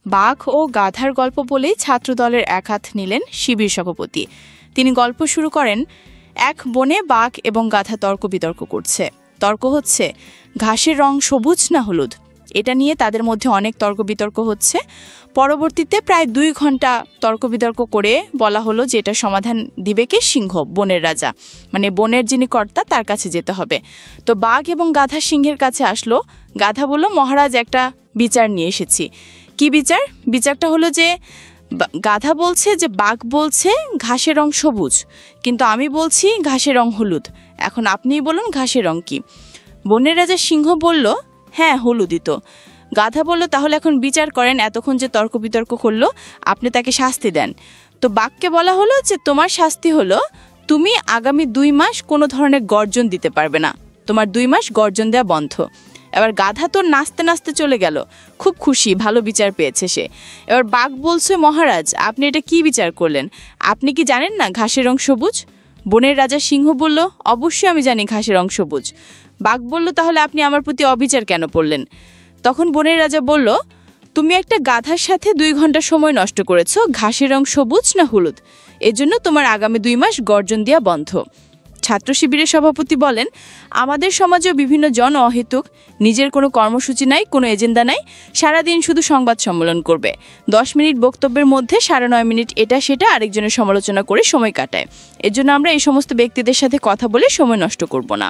বাঘ ও গাধার গল্প বলেই ছাত্রদলের এক হাত নিলেন শিবির সভাপতি। তিনি গল্প শুরু করেন, এক বনে বাঘ এবং গাধা তর্ক বিতর্ক করছে। তর্ক হচ্ছে ঘাসের রং সবুজ না হলুদ। এটা নিয়ে তাদের মধ্যে অনেক তর্ক বিতর্ক হচ্ছে। পরবর্তীতে প্রায় 2 ঘন্টা তর্ক বিতর্ক করে বলা হলো যে এটা সমাধান দিবে কে? সিংহ, বনের রাজা, মানে বনের যিনি কর্তা তার কাছে যেতে হবে। তো বাঘ এবং গাধা সিংহের কাছে আসলো। গাধা বলল, মহারাজ একটা বিচার নিয়ে এসেছি। কি বিচার? বিচারটা হলো যে গাধা বলছে যে বাঘ বলছে ঘাসের রং সবুজ, কিন্তু আমি বলছি ঘাসের রং হলুদ। এখন আপনিই বলুন ঘাসের রং কি? বনের রাজা সিংহ বলল, হ্যাঁ হলুদই তো। গাধা বলল, তাহলে এখন বিচার করেন, এতক্ষণ যে তর্ক বিতর্ক করলো আপনি তাকে শাস্তি দেন। তো বাঘকে বলা হলো যে তোমার শাস্তি হলো তুমি আগামী 2 মাস কোনো ধরনের গর্জন দিতে পারবে না, তোমার 2 মাস গর্জন দেওয়া বন্ধ। এবার গাধা তো নাচতে নাচতে চলে গেল, খুব খুশি, ভালো বিচার পেয়েছে সে। এবার বাঘ বলছে, মহারাজ আপনি এটা কি বিচার করলেন? আপনি কি জানেন না ঘাসের রং সবুজ? বনের রাজা সিংহ বলল, অবশ্যই আমি জানি ঘাসের রং সবুজ। বাঘ বলল, তাহলে আপনি আমার প্রতি অবিচার কেন করলেন? তখন বনের রাজা বলল, তুমি একটা গাধার সাথে 2 ঘন্টা সময় নষ্ট করেছো ঘাসের রং সবুজ না হলুদ, এজন্য তোমার আগামী 2 মাস গর্জন দেওয়া বন্ধ। ছাত্র শিবিরের সভাপতি বলেন, আমাদের সমাজেও বিভিন্ন জন অহেতুক, নিজের কোনো কর্মসূচি নাই, কোনো এজেন্ডা নাই, সারাদিন শুধু সংবাদ সম্মেলন করবে। 10 মিনিট বক্তব্যের মধ্যে 9.5 মিনিট এটা সেটা আরেকজনের সমালোচনা করে সময় কাটায়। এজন্য আমরা এই সমস্ত ব্যক্তিদের সাথে কথা বলে সময় নষ্ট করব না।